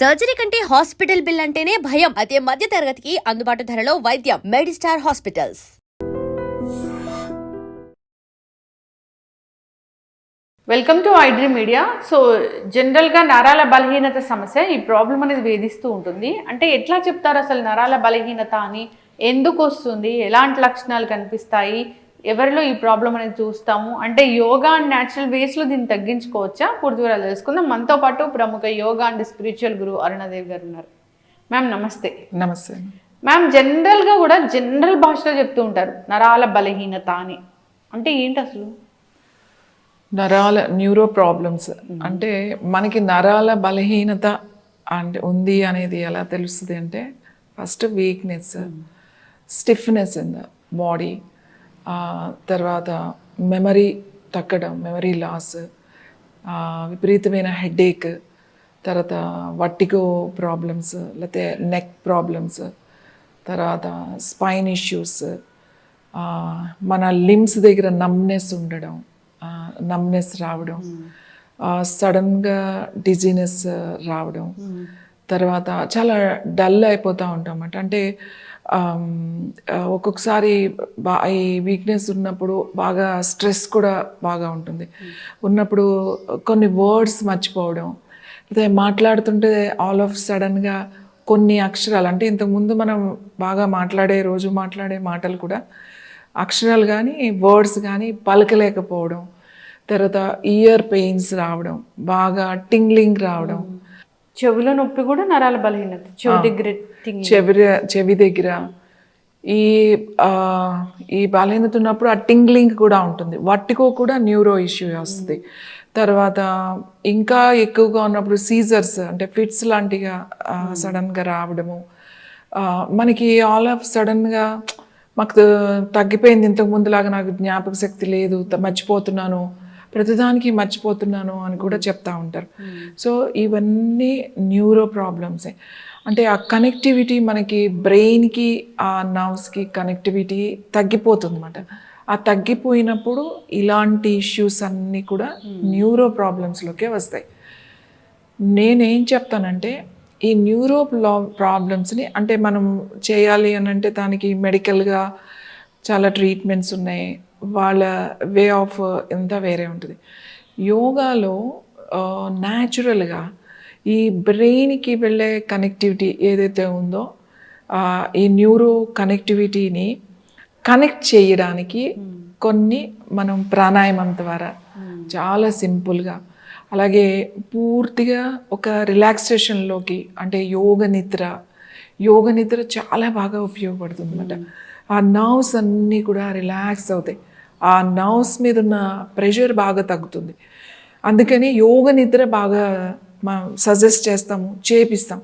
Surgery కంటే hospital bill అంటేనే భయం. అదే మధ్య తరగతికి అందుబాటు ధరలో వైద్యం. Medistar hospitals. Welcome to iDream media. So జనరల్గా నరాల బలహీనత సమస్య ఈ ప్రాబ్లం అనేది వేధిస్తూ ఉంటుంది. అంటే ఎట్లా చెప్తారు అసలు నరాల బలహీనత అని, ఎందుకు వస్తుంది, ఎలాంటి లక్షణాలు కనిపిస్తాయి, ఎవరిలో ఈ ప్రాబ్లం అనేది చూస్తాము, అంటే యోగా అండ్ న్యాచురల్ వేస్లో దీన్ని తగ్గించుకోవచ్చా, పూర్తి వివరాలు తెలుసుకుందాం. మనతో పాటు ప్రముఖ యోగా అండ్ స్పిరిచువల్ గురు అరుణాదేవి గారు ఉన్నారు. మ్యామ్ నమస్తే. నమస్తే మ్యామ్, జనరల్గా కూడా జనరల్ భాషలో చెప్తూ ఉంటారు నరాల బలహీనత అని. అంటే ఏంటి అసలు నరాల న్యూరో ప్రాబ్లమ్స్ అంటే మనకి నరాల బలహీనత అంటే ఉంది అనేది ఎలా తెలుస్తుంది అంటే first weakness, stiffness in the body, తర్వాత మెమరీ తగ్గడం, మెమరీ లాస్, విపరీతమైన హెడేక్, తర్వాత వర్టిగో ప్రాబ్లమ్స్, లేకపోతే నెక్ ప్రాబ్లమ్స్, తర్వాత స్పైన్ ఇష్యూస్, మన లిమ్స్ దగ్గర నమ్నెస్ ఉండడం, నమ్నెస్ రావడం, సడన్గా డిజీనెస్ రావడం, తర్వాత చాలా డల్ అయిపోతూ ఉంటాం అన్నమాట. అంటే ఒక్కొక్కసారి ఈ వీక్నెస్ ఉన్నప్పుడు బాగా స్ట్రెస్ కూడా బాగా ఉంటుంది. ఉన్నప్పుడు కొన్ని వర్డ్స్ మర్చిపోవడం, లేదా మాట్లాడుతుంటే ఆల్ ఆఫ్ సడన్గా కొన్ని అక్షరాలు, అంటే ఇంతకుముందు మనం బాగా రోజు మాట్లాడే మాటలు కూడా అక్షరాలు కానీ వర్డ్స్ కానీ పలకలేకపోవడం, తర్వాత ఇయర్ పెయిన్స్ రావడం, బాగా టింగ్లింగ్ రావడం, చెవిలో నొప్పి కూడా నరాల బలహీనత, చెవి దగ్గర ఈ బలహీనత ఉన్నప్పుడు ఆ టింగ్లింగ్ కూడా ఉంటుంది. వర్టిగో కూడా న్యూరో ఇష్యూ వస్తుంది. తర్వాత ఇంకా ఎక్కువగా ఉన్నప్పుడు సీజర్స్ అంటే ఫిట్స్ లాంటిగా సడన్గా రావడము, మనకి ఆల్ ఆఫ్ సడన్గా మాకు తగ్గిపోయింది, ఇంతకు ముందులాగా నాకు జ్ఞాపక శక్తి లేదు, మర్చిపోతున్నాను, ప్రతిదానికి మర్చిపోతున్నాను అని కూడా చెప్తా ఉంటారు. సో ఇవన్నీ న్యూరో ప్రాబ్లమ్సే. అంటే ఆ కనెక్టివిటీ మనకి బ్రెయిన్కి ఆ నర్వ్స్కి కనెక్టివిటీ తగ్గిపోతుంది అన్నమాట. ఆ తగ్గిపోయినప్పుడు ఇలాంటి ఇష్యూస్ అన్నీ కూడా న్యూరో ప్రాబ్లమ్స్లోకే వస్తాయి. నేనేం చెప్తానంటే ఈ న్యూరో ప్రాబ్లమ్స్ని అంటే మనం చేయాలి అని అంటే దానికి మెడికల్గా చాలా ట్రీట్మెంట్స్ ఉన్నాయి, వాళ్ళ వే ఆఫ్ ఎంత వేరే ఉంటుంది. యోగాలో న్యాచురల్గా ఈ బ్రెయిన్కి వెళ్ళే కనెక్టివిటీ ఏదైతే ఉందో ఈ న్యూరో కనెక్టివిటీని కనెక్ట్ చేయడానికి కొన్ని మనం ప్రాణాయామం ద్వారా చాలా సింపుల్గా, అలాగే పూర్తిగా ఒక రిలాక్సేషన్లోకి, అంటే యోగ నిద్ర చాలా బాగా ఉపయోగపడుతుంది అన్నమాట. ఆ నర్వ్స్ అన్నీ కూడా రిలాక్స్ అవుతాయి, ఆ నర్వ్స్ మీద ఉన్న ప్రెషర్ బాగా తగ్గుతుంది. అందుకని యోగ నిద్ర బాగా మనం సజెస్ట్ చేస్తాము, చేపిస్తాం.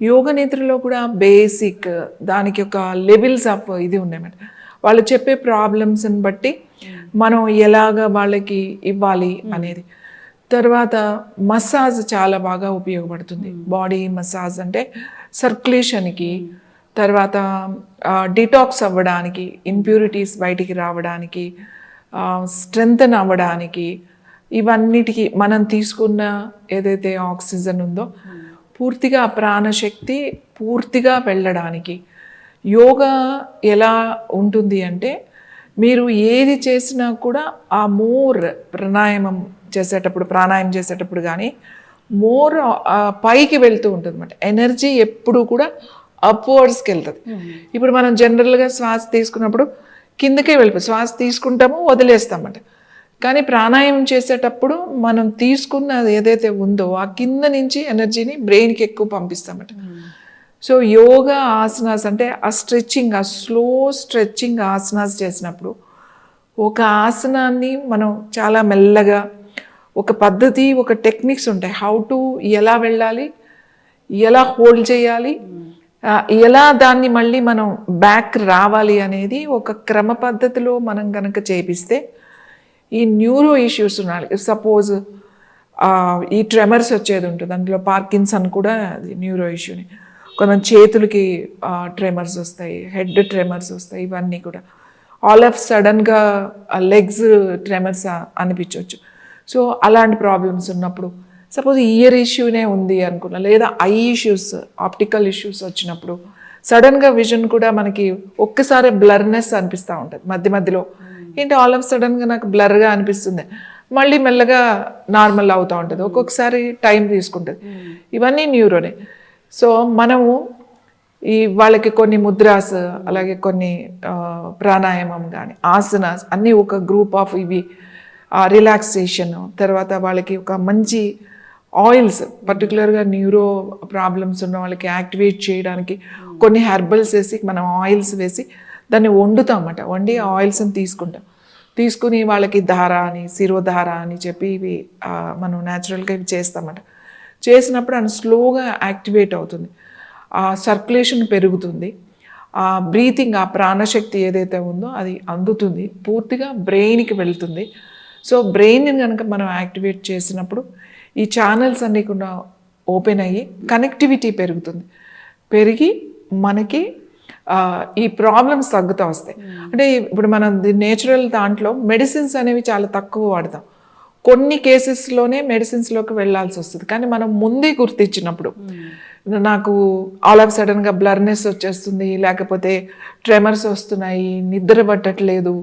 యోగ నిద్రలో కూడా బేసిక్ దానికి ఒక లెవెల్స్ ఆఫ్ ఇది ఉన్నాయన్నమాట. వాళ్ళు చెప్పే ప్రాబ్లమ్స్ని బట్టి మనం ఎలాగ వాళ్ళకి ఇవ్వాలి అనేది. తర్వాత మసాజ్ చాలా బాగా ఉపయోగపడుతుంది. బాడీ మసాజ్ అంటే సర్క్యులేషన్కి, తర్వాత డిటాక్స్ అవ్వడానికి, ఇంప్యూరిటీస్ బయటికి రావడానికి, స్ట్రెంగ్తన్ అవ్వడానికి, ఇవన్నిటికీ మనం తీసుకున్న ఏదైతే ఆక్సిజన్ ఉందో పూర్తిగా ప్రాణశక్తి పూర్తిగా వెళ్ళడానికి. యోగా ఎలా ఉంటుంది అంటే మీరు ఏది చేసినా కూడా ఆ మోర్ ప్రాణాయామం చేసేటప్పుడు కానీ మోర్ పైకి వెళ్తూ ఉంటుంది అన్నమాట. ఎనర్జీ ఎప్పుడు కూడా అప్వర్డ్స్కి వెళ్తుంది. ఇప్పుడు మనం జనరల్గా శ్వాస తీసుకున్నప్పుడు కిందకే వెళ్ళిపోయి శ్వాస తీసుకుంటామో వదిలేస్తామన్నమాట. కానీ ప్రాణాయామం చేసేటప్పుడు మనం తీసుకున్నది ఏదైతే ఉందో ఆ కింద నుంచి ఎనర్జీని బ్రెయిన్కి ఎక్కువ పంపిస్తామన్నమాట. సో యోగా ఆసనాస్ అంటే ఆ స్ట్రెచ్చింగ్, ఆ స్లో స్ట్రెచ్చింగ్ ఆసనాస్ చేసినప్పుడు ఒక ఆసనాన్ని మనం చాలా మెల్లగా ఒక పద్ధతి, ఒక టెక్నిక్స్ ఉంటాయి. ఎలా వెళ్ళాలి, ఎలా హోల్డ్ చేయాలి, ఎలా దాన్ని మళ్ళీ మనం బ్యాక్ రావాలి అనేది ఒక క్రమ పద్ధతిలో మనం కనుక చేపిస్తే ఈ న్యూరో ఇష్యూస్ ఉన్నాయి. సపోజ్ ఈ ట్రెమర్స్ వచ్చేది ఉంటుంది, అందులో పార్కిన్సన్ కూడా అది న్యూరో ఇష్యూని. కొంచెం చేతులకి ట్రెమర్స్ వస్తాయి, హెడ్ ట్రెమర్స్ వస్తాయి, ఇవన్నీ కూడా ఆల్ ఆఫ్ సడన్గా లెగ్స్ ట్రెమర్స్ అనిపించవచ్చు. సో అలాంటి ప్రాబ్లమ్స్ ఉన్నప్పుడు సపోజ్ ఇయర్ ఇష్యూనే ఉంది అనుకున్నా, లేదా ఐ ఇష్యూస్, ఆప్టికల్ ఇష్యూస్ వచ్చినప్పుడు సడన్గా విజన్ కూడా మనకి ఒక్కసారి బ్లర్నెస్ అనిపిస్తూ ఉంటుంది మధ్య మధ్యలో. ఏంటి ఆల్ ఆఫ్ సడన్గా నాకు బ్లర్గా అనిపిస్తుంది, మళ్ళీ మెల్లగా నార్మల్ అవుతూ ఉంటుంది, ఒక్కొక్కసారి టైం తీసుకుంటుంది. ఇవన్నీ న్యూరోనే. సో మనము వాళ్ళకి కొన్ని ముద్రాస్, అలాగే కొన్ని ప్రాణాయామం కానీ ఆసనాస్ అన్నీ ఒక గ్రూప్ ఆఫ్ ఇవి, రిలాక్సేషన్, తర్వాత వాళ్ళకి ఒక మంచి ఆయిల్స్, పర్టికులర్గా న్యూరో ప్రాబ్లమ్స్ ఉన్న వాళ్ళకి యాక్టివేట్ చేయడానికి కొన్ని హెర్బల్స్ వేసి మనం ఆయిల్స్ వేసి దాన్ని వండుతామన్నమాట. వండి ఆ ఆయిల్స్ని తీసుకుని వాళ్ళకి ధార అని, శిరోధార అని చెప్పి ఇవి మనం న్యాచురల్గా ఇవి చేస్తామన్నమాట. చేసినప్పుడు అది స్లోగా యాక్టివేట్ అవుతుంది, ఆ సర్క్యులేషన్ పెరుగుతుంది, ఆ బ్రీతింగ్, ఆ ప్రాణశక్తి ఏదైతే ఉందో అది అందుతుంది, పూర్తిగా బ్రెయిన్కి వెళ్తుంది. సో బ్రెయిన్ని కనుక మనం యాక్టివేట్ చేసినప్పుడు ఈ ఛానల్స్ అన్నీ కూడా ఓపెన్ అయ్యి కనెక్టివిటీ పెరుగుతుంది. పెరిగి మనకి ఈ ప్రాబ్లమ్స్ తగ్గుతూ వస్తాయి. అంటే ఇప్పుడు మనం నేచురల్ దాంట్లో మెడిసిన్స్ అనేవి చాలా తక్కువ వాడతాం. కొన్ని కేసెస్లోనే మెడిసిన్స్లోకి వెళ్ళాల్సి వస్తుంది. కానీ మనం ముందే గుర్తించినప్పుడు, నాకు ఆల్ ఆఫ్ సడన్గా బ్లర్నెస్ వచ్చేస్తుంది, లేకపోతే ట్రెమర్స్ వస్తున్నాయి, నిద్ర పట్టట్లేదు,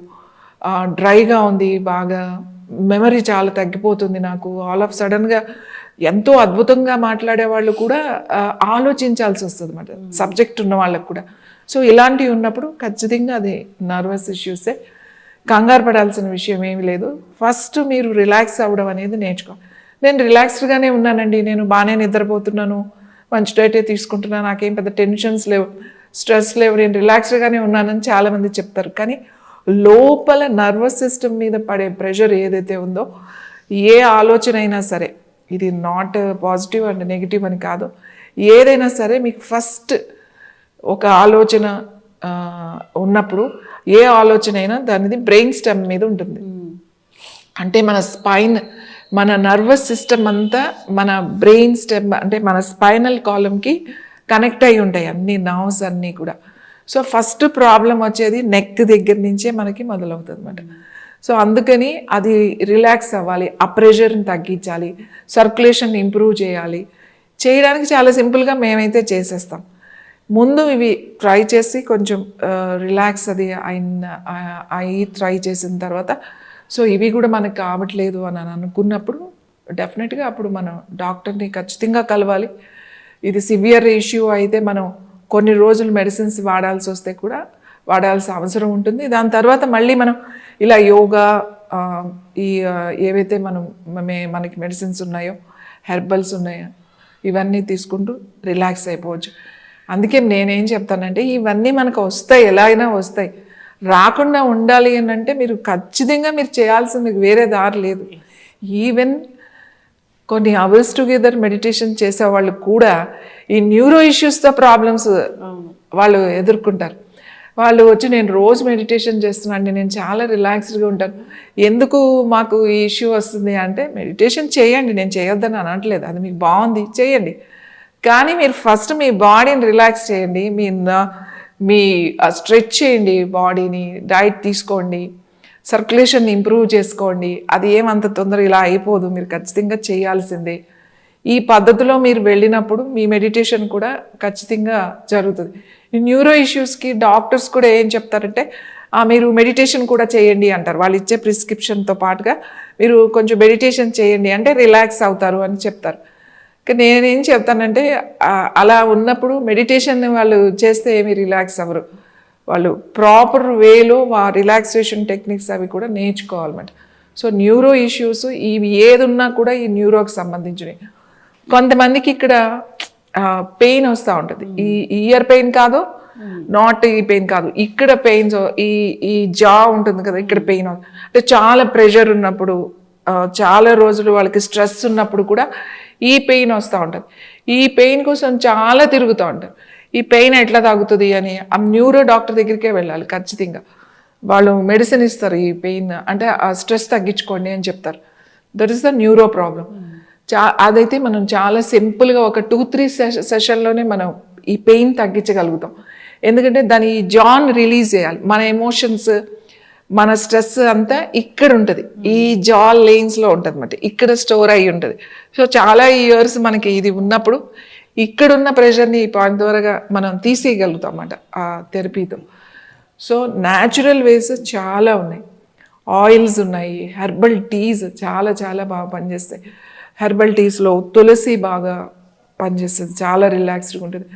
డ్రైగా ఉంది, బాగా మెమరీ చాలా తగ్గిపోతుంది, నాకు ఆల్ ఆఫ్ సడన్గా ఎంతో అద్భుతంగా మాట్లాడే వాళ్ళు కూడా ఆలోచించాల్సి వస్తుంది అన్నమాట, సబ్జెక్ట్ ఉన్న వాళ్ళకు కూడా. సో ఇలాంటివి ఉన్నప్పుడు ఖచ్చితంగా అది నర్వస్ ఇష్యూసే. కంగారు పడాల్సిన విషయం ఏమీ లేదు. ఫస్ట్ మీరు రిలాక్స్ అవ్వడం అనేది నేర్చుకోవాలి. నేను రిలాక్స్డ్గానే ఉన్నానండి, నేను బాగానే నిద్రపోతున్నాను, మంచి డైటే తీసుకుంటున్నాను, నాకేం పెద్ద టెన్షన్స్ లేవు, స్ట్రెస్ లేవు, నేను రిలాక్స్డ్గానే ఉన్నానని చాలామంది చెప్తారు. కానీ లోపల నర్వస్ సిస్టమ్ మీద పడే ప్రెషర్ ఏదైతే ఉందో, ఏ ఆలోచన అయినా సరే, ఇది నాట్ పాజిటివ్ అండ్ నెగిటివ్ అని కాదు, ఏదైనా సరే మీకు ఫస్ట్ ఒక ఆలోచన ఉన్నప్పుడు ఏ ఆలోచన అయినా దానిది బ్రెయిన్ స్టెమ్ మీద ఉంటుంది. అంటే మన స్పైన్, మన నర్వస్ సిస్టమ్ అంతా మన బ్రెయిన్ స్టెమ్, అంటే మన స్పైనల్ కాలంకి కనెక్ట్ అయి ఉంటాయి అన్ని నర్వ్స్ అన్నీ కూడా. సో ఫస్ట్ ప్రాబ్లం వచ్చేది నెక్ దగ్గర నుంచే మనకి మొదలవుతుంది అన్నమాట. సో అందుకని అది రిలాక్స్ అవ్వాలి, ఆ ప్రెషర్ని తగ్గించాలి, సర్క్యులేషన్ ఇంప్రూవ్ చేయాలి. చేయడానికి చాలా సింపుల్గా మేమైతే చేసేస్తాం. ముందు ఇవి ట్రై చేసి కొంచెం రిలాక్స్ అది అయి ట్రై చేసిన తర్వాత, సో ఇవి కూడా మనకు కావట్లేదు అని అనుకున్నప్పుడు డెఫినెట్గా అప్పుడు మనం డాక్టర్ని ఖచ్చితంగా కలవాలి. ఇది సివియర్ ఇష్యూ అయితే మనం కొన్ని రోజులు మెడిసిన్స్ వాడాల్సి వస్తే కూడా వాడాల్సిన అవసరం ఉంటుంది. దాని తర్వాత మళ్ళీ మనం ఇలా యోగా, ఈ ఏవైతే మనకి మెడిసిన్స్ ఉన్నాయో, హెర్బల్స్ ఉన్నాయో, ఇవన్నీ తీసుకుంటూ రిలాక్స్ అయిపోవచ్చు. అందుకే నేనేం చెప్తానంటే, ఇవన్నీ మనకు వస్తాయి, ఎలా అయినా వస్తాయి. రాకుండా ఉండాలి అని అంటే మీరు ఖచ్చితంగా మీరు చేయాల్సింది వేరే దారి లేదు. ఈవెన్ కొన్ని అవర్స్ టుగెదర్ మెడిటేషన్ చేసే వాళ్ళు కూడా ఈ న్యూరో ఇష్యూస్తో ప్రాబ్లమ్స్ వాళ్ళు ఎదుర్కొంటారు. వాళ్ళు వచ్చి నేను రోజు మెడిటేషన్ చేస్తున్నాను, నేను చాలా రిలాక్స్డ్గా ఉంటాను, ఎందుకు మాకు ఈ ఇష్యూ వస్తుంది అంటే, మెడిటేషన్ చేయండి, నేను చేయొద్దని అనట్లేదు, అది మీకు బాగుంది చేయండి, కానీ మీరు ఫస్ట్ మీ బాడీని రిలాక్స్ చేయండి, మీ స్ట్రెచ్ చేయండి బాడీని, డైట్ తీసుకోండి, సర్క్యులేషన్ ఇంప్రూవ్ చేసుకోండి. అది ఏమంత తొందర ఇలా అయిపోదు, మీరు ఖచ్చితంగా చేయాల్సిందే. ఈ పద్ధతిలో మీరు వెళ్ళినప్పుడు మీ మెడిటేషన్ కూడా ఖచ్చితంగా జరుగుతుంది. ఈ న్యూరో ఇష్యూస్కి డాక్టర్స్ కూడా ఏం చెప్తారంటే, మీరు మెడిటేషన్ కూడా చేయండి అంటారు. వాళ్ళు ఇచ్చే ప్రిస్క్రిప్షన్తో పాటుగా మీరు కొంచెం మెడిటేషన్ చేయండి అంటే రిలాక్స్ అవుతారు అని చెప్తారు. కానీ నేనేం చెప్తానంటే, అలా ఉన్నప్పుడు మెడిటేషన్ వాళ్ళు చేస్తే ఏమి రిలాక్స్ అవ్వరు. వాళ్ళు ప్రాపర్ వేలో రిలాక్సేషన్ టెక్నిక్స్ అవి కూడా నేర్చుకోవాలన్నమాట. సో న్యూరో ఇష్యూస్ ఇవి ఏది ఉన్నా కూడా ఈ న్యూరోకి సంబంధించినవి. కొంతమందికి ఇక్కడ పెయిన్ వస్తూ ఉంటుంది, ఈ ఇయర్ పెయిన్ కాదు, నాట్ ఈ పెయిన్ కాదు, ఇక్కడ పెయిన్స్, ఈ జా ఉంటుంది కదా, ఇక్కడ పెయిన్ అంటే చాలా ప్రెషర్ ఉన్నప్పుడు, చాలా రోజులు వాళ్ళకి స్ట్రెస్ ఉన్నప్పుడు కూడా ఈ పెయిన్ వస్తూ ఉంటుంది. ఈ పెయిన్ కోసం చాలా తిరుగుతూ ఉంటారు. ఈ పెయిన్ ఎట్లా తగ్గుతుంది అని ఆ న్యూరో డాక్టర్ దగ్గరికే వెళ్ళాలి ఖచ్చితంగా. వాళ్ళు మెడిసిన్ ఇస్తారు, ఈ పెయిన్ అంటే ఆ స్ట్రెస్ తగ్గించుకోండి అని చెప్తారు. That is the neuro problem. అదైతే మనం చాలా సింపుల్గా ఒక 2-3 సెషన్లోనే మనం ఈ పెయిన్ తగ్గించగలుగుతాం. ఎందుకంటే దాని జాన్ రిలీజ్ చేయాలి, మన ఎమోషన్స్, మన స్ట్రెస్ అంతా ఇక్కడ ఉంటుంది, ఈ జా లైన్స్లో ఉంటుంది అన్నమాట, ఇక్కడ స్టోర్ అయ్యి ఉంటుంది. సో చాలా ఇయర్స్ మనకి ఇది ఉన్నప్పుడు ఇక్కడున్న ప్రెషర్ని ఈ పాయింట్ ద్వారా మనం తీసేయగలుగుతాం అన్నమాట ఆ థెరపీతో. సో న్యాచురల్ వేస్ చాలా ఉన్నాయి, ఆయిల్స్ ఉన్నాయి, హెర్బల్ టీస్ చాలా చాలా బాగా పనిచేస్తాయి. హెర్బల్ టీస్లో తులసి బాగా పనిచేస్తుంది, చాలా రిలాక్స్డ్గా ఉంటుంది.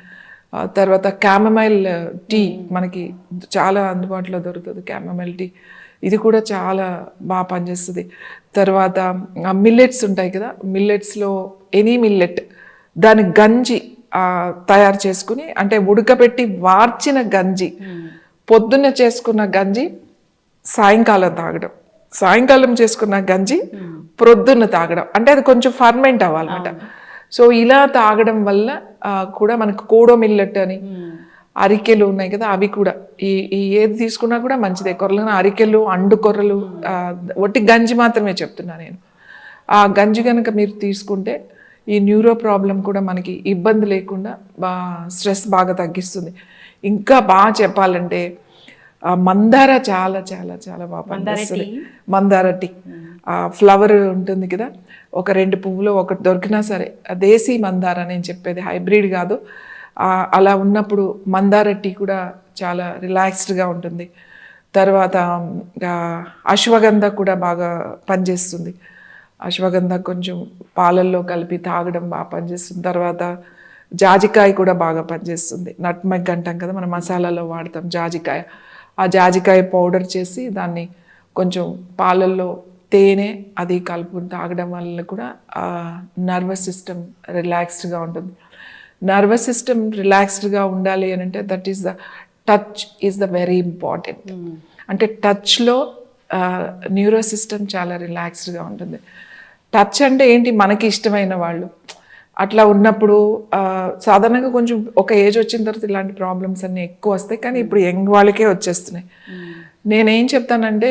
తర్వాత క్యామమైల్ టీ మనకి చాలా అందుబాటులో దొరుకుతుంది, క్యామమైల్ టీ, ఇది కూడా చాలా బాగా పనిచేస్తుంది. తర్వాత మిల్లెట్స్ ఉంటాయి కదా, మిల్లెట్స్లో ఎనీ మిల్లెట్ దాని గంజి తయారు చేసుకుని, అంటే ఉడకబెట్టి వార్చిన గంజి, పొద్దున్న చేసుకున్న గంజి సాయంకాలం తాగడం, సాయంకాలం చేసుకున్న గంజి ప్రొద్దున్న తాగడం, అంటే అది కొంచెం ఫర్మెంట్ అవ్వాలన్నమాట. సో ఇలా తాగడం వల్ల కూడా మనకు కోడో మిల్లెట్ అని అరికెలు ఉన్నాయి కదా, అవి కూడా ఈ ఏది తీసుకున్నా కూడా మంచిదే. కొర్రలు, అరికెలు, అండు కొర్రలు, ఒట్టి గంజి మాత్రమే చెప్తున్నా నేను. ఆ గంజి కనుక మీరు తీసుకుంటే ఈ న్యూరో ప్రాబ్లం కూడా మనకి ఇబ్బంది లేకుండా స్ట్రెస్ బాగా తగ్గిస్తుంది. ఇంకా బాగా చెప్పాలంటే మందార చాలా చాలా చాలా బాగా పనిచేస్తుంది. మందార టీ, ఫ్లవర్ ఉంటుంది కదా, ఒక 2 పువ్వులు ఒకటి దొరికినా సరే, దేశీ మందార నేను చెప్పేది, హైబ్రిడ్ కాదు. అలా ఉన్నప్పుడు మందార టీ కూడా చాలా రిలాక్స్డ్గా ఉంటుంది. తర్వాత అశ్వగంధ కూడా బాగా పనిచేస్తుంది. అశ్వగంధ కొంచెం పాలల్లో కలిపి తాగడం బాగా పనిచేస్తుంది. తర్వాత జాజికాయ కూడా బాగా పనిచేస్తుంది. నట్మెగ్ అంటాం కదా, మనం మసాలాలో వాడతాం జాజికాయ. ఆ జాజికాయ పౌడర్ చేసి దాన్ని కొంచెం పాలల్లో తేనె అది కలుపుకుని తాగడం వల్ల కూడా నర్వస్ సిస్టమ్ రిలాక్స్డ్గా ఉంటుంది. నర్వస్ సిస్టమ్ రిలాక్స్డ్గా ఉండాలి అని అంటే that is the touch is the very important. అంటే టచ్లో న్యూరో సిస్టమ్ చాలా రిలాక్స్డ్గా ఉంటుంది. టచ్ అంటే ఏంటి, మనకి ఇష్టమైన వాళ్ళు అట్లా ఉన్నప్పుడు సాధారణంగా కొంచెం ఒక ఏజ్ వచ్చిన తర్వాత ఇలాంటి ప్రాబ్లమ్స్ అన్నీ ఎక్కువ వస్తాయి, కానీ ఇప్పుడు యంగ్ వాళ్ళకే వచ్చేస్తున్నాయి. నేనేం చెప్తానంటే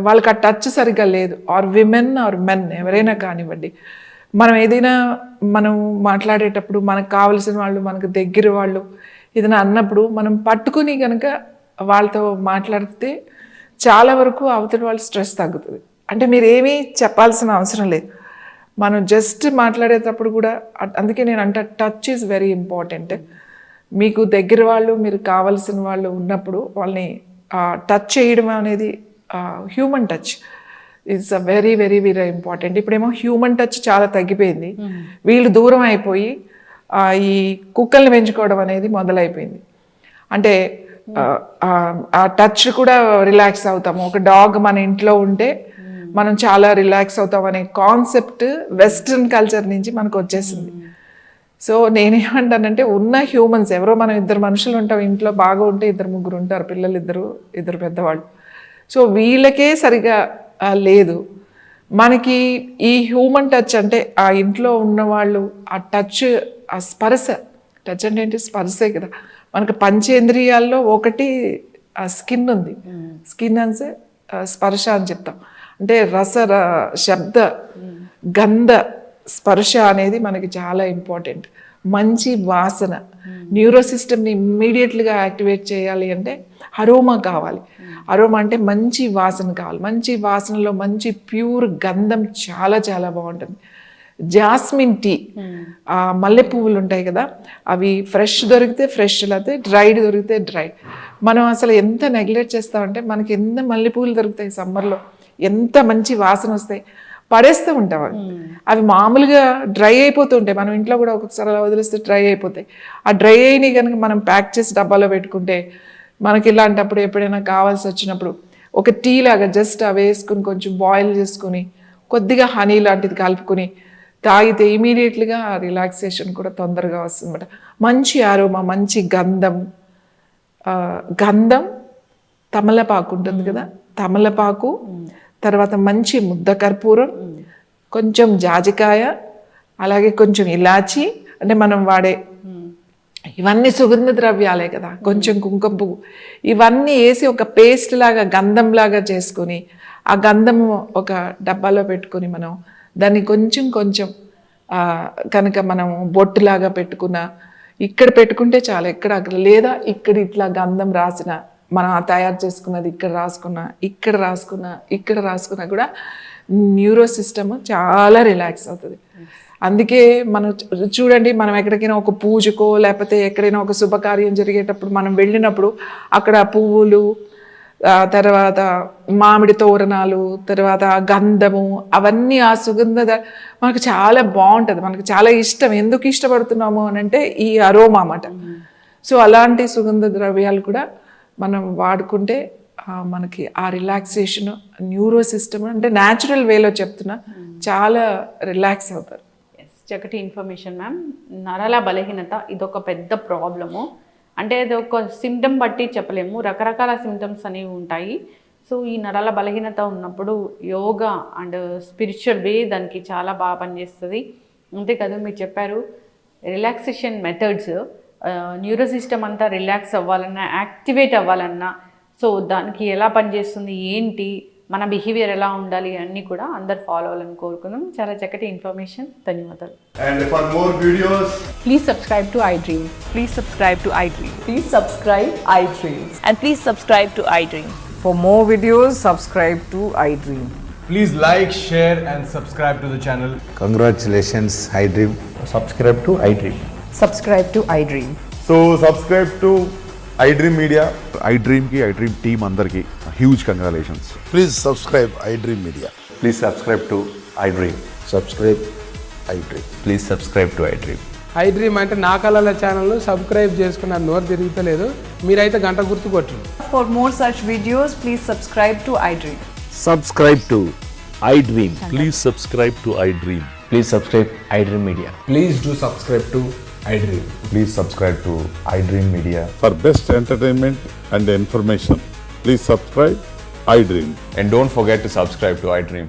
వాళ్ళకి ఆ టచ్ సరిగ్గా లేదు, ఆర్ విమెన్ ఆర్ మెన్ ఎవరైనా కానివ్వండి, మనం ఏదైనా మనం మాట్లాడేటప్పుడు మనకు కావలసిన వాళ్ళు, మనకు దగ్గర వాళ్ళు ఏదైనా అన్నప్పుడు మనం పట్టుకుని కనుక వాళ్ళతో మాట్లాడితే చాలా వరకు అవతల వాళ్ళ స్ట్రెస్ తగ్గుతుంది. అంటే మీరు ఏమీ చెప్పాల్సిన అవసరం లేదు, మనం జస్ట్ మాట్లాడేటప్పుడు కూడా. అందుకే నేను అంటే టచ్ ఈజ్ వెరీ ఇంపార్టెంట్. మీకు దగ్గర వాళ్ళు, మీరు కావలసిన వాళ్ళు ఉన్నప్పుడు వాళ్ళని టచ్ చేయడం అనేది human touch it's a very very very important. ఇప్పుడేమో హ్యూమన్ టచ్ చాలా తగ్గిపోయింది, వీళ్ళు దూరం అయిపోయి ఈ కుక్కల్ని పెంచుకోవడం అనేది మొదలైపోయింది. అంటే ఆ టచ్ కూడా రిలాక్స్ అవుతాము. ఒక డాగ్ మన ఇంట్లో ఉంటే మనం చాలా రిలాక్స్ అవుతాం అనే కాన్సెప్ట్ వెస్ట్రన్ కల్చర్ నుంచి మనకు వచ్చేసింది. సో నేనేమంటానంటే ఉన్న హ్యూమన్స్ ఎవరో, మనం 2 మనుషులు ఉంటాం ఇంట్లో, బాగా ఉంటే 2-3 ఉంటారు, పిల్లలు 2 పెద్దవాళ్ళు. సో వీళ్ళకే సరిగా లేదు. మనకి ఈ హ్యూమన్ టచ్ అంటే ఆ ఇంట్లో ఉన్నవాళ్ళు, ఆ టచ్, ఆ స్పర్శ. టచ్ అంటే ఏంటి, స్పర్శే కదా. మనకు పంచేంద్రియాల్లో ఒకటి ఆ స్కిన్ ఉంది, స్కిన్ అంటే స్పర్శ అని చెప్తాం. అంటే శబ్ద, గంధ, స్పర్శ అనేది మనకి చాలా ఇంపార్టెంట్. మంచి వాసన, న్యూరో సిస్టమ్ని ఇమ్మీడియట్గా యాక్టివేట్ చేయాలి అంటే అరోమా కావాలి. అరోమా అంటే మంచి వాసన కావాలి. మంచి వాసనలో మంచి ప్యూర్ గంధం చాలా చాలా బాగుంటుంది. జాస్మిన్ టీ, మల్లె పువ్వులు ఉంటాయి కదా, అవి ఫ్రెష్ దొరికితే ఫ్రెష్, లేకపోతే డ్రైడ్ దొరికితే డ్రైడ్. మనం అసలు ఎంత నెగ్లెక్ట్ చేస్తామంటే, మనకి ఎంత మల్లె పువ్వులు దొరుకుతాయి సమ్మర్లో, ఎంత మంచి వాసన వస్తాయి, పడేస్తూ ఉంటాం అవి. అవి మామూలుగా డ్రై అయిపోతూ ఉంటాయి, మనం ఇంట్లో కూడా ఒక్కొక్కసారి అలా వదిలేస్తే డ్రై అయిపోతాయి. ఆ డ్రై అయినవి కనుక మనం ప్యాక్ చేసి డబ్బాలో పెట్టుకుంటే, మనకి ఇలాంటప్పుడు ఎప్పుడైనా కావాల్సి వచ్చినప్పుడు ఒక టీ లాగా జస్ట్ అవి వేసుకుని కొంచెం బాయిల్ చేసుకుని కొద్దిగా హనీ లాంటిది కలుపుకొని తాగితే ఇమీడియట్లీగా రిలాక్సేషన్ కూడా తొందరగా వస్తుంది అన్నమాట. మంచి ఆరోమా, మంచి గంధం. గంధం, తమలపాకు ఉంటుంది కదా, తమలపాకు, తర్వాత మంచి ముద్ద కర్పూరం, కొంచెం జాజికాయ, అలాగే కొంచెం ఇలాచి, అంటే మనం వాడే ఇవన్నీ సుగంధ ద్రవ్యాలే కదా, కొంచెం కుంకుమ పువ్వు, ఇవన్నీ వేసి ఒక పేస్ట్ లాగా గంధం లాగా చేసుకొని ఆ గంధము ఒక డబ్బాలో పెట్టుకొని మనం దాన్ని కొంచెం కొంచెం కనుక మనం బొట్టులాగా పెట్టుకున్న, ఇక్కడ పెట్టుకుంటే చాలా, ఎక్కడ అక్కడ, లేదా ఇక్కడ ఇట్లా గంధం రాసిన మనం తయారు చేసుకున్నది ఇక్కడ రాసుకున్నా కూడా న్యూరో సిస్టమ్ చాలా రిలాక్స్ అవుతుంది. అందుకే మనం చూడండి, మనం ఎక్కడికైనా ఒక పూజకో లేకపోతే ఎక్కడైనా ఒక శుభకార్యం జరిగేటప్పుడు మనం వెళ్ళినప్పుడు అక్కడ పువ్వులు, తర్వాత మామిడి తోరణాలు, తర్వాత గంధము, అవన్నీ ఆ మనకు చాలా బాగుంటుంది, మనకు చాలా ఇష్టం. ఎందుకు ఇష్టపడుతున్నాము అని అంటే ఈ అరోమా అన్నమాట. సో అలాంటి సుగంధ ద్రవ్యాలు కూడా మనం వాడుకుంటే మనకి ఆ రిలాక్సేషన్, న్యూరో సిస్టమ్ అంటే న్యాచురల్ వేలో చెప్తున్నా, చాలా రిలాక్స్ అవుతారు. చక్కటి ఇన్ఫర్మేషన్ మ్యామ్. నరాల బలహీనత ఇదొక పెద్ద ప్రాబ్లము. అంటే అది ఒక సిమ్టమ్ బట్టి చెప్పలేము, రకరకాల సిమ్టమ్స్ అనేవి ఉంటాయి. సో ఈ నరాల బలహీనత ఉన్నప్పుడు యోగా అండ్ స్పిరిచువల్ వే దానికి చాలా బాగా పనిచేస్తుంది. అంతేకాదు మీరు చెప్పారు రిలాక్సేషన్ మెథడ్స్, న్యూరో సిస్టమ్ అంతా రిలాక్స్ అవ్వాలన్నా, యాక్టివేట్ అవ్వాలన్నా సో దానికి ఎలా పనిచేస్తుంది, ఏంటి, మన బిహేవియర్ ఎలా ఉండాలి అన్నీ కూడా అందరు ఫాలో అవ్వాలని కోరుకుందాం. చాలా చక్కటి ఇన్ఫర్మేషన్, ధన్యవాదాలు. And for more videos, Please subscribe to iDream. Please subscribe to iDream. Please subscribe iDream. And please subscribe to iDream. For more videos, subscribe to iDream. please like, share and subscribe to the channel. Congratulations, iDream. subscribe to iDream. Subscribe to iDream. So subscribe to iDream Media. iDream team అందరికి huge congratulations. Please subscribe iDream Media. Please subscribe to iDream. Subscribe iDream. Please subscribe to iDream. iDream అంటే నా కళల channel subscribe చేసుకున్న నోరు తిరుగుతలేదు, మీరైతే గంట గుర్తు కొట్టండి. For more such videos, please subscribe to iDream. Subscribe to iDream. Please subscribe to iDream. Please subscribe iDream Media. Please do subscribe to iDream. Please subscribe to iDream Media. For best entertainment and information, please subscribe iDream. And don't forget to subscribe to iDream.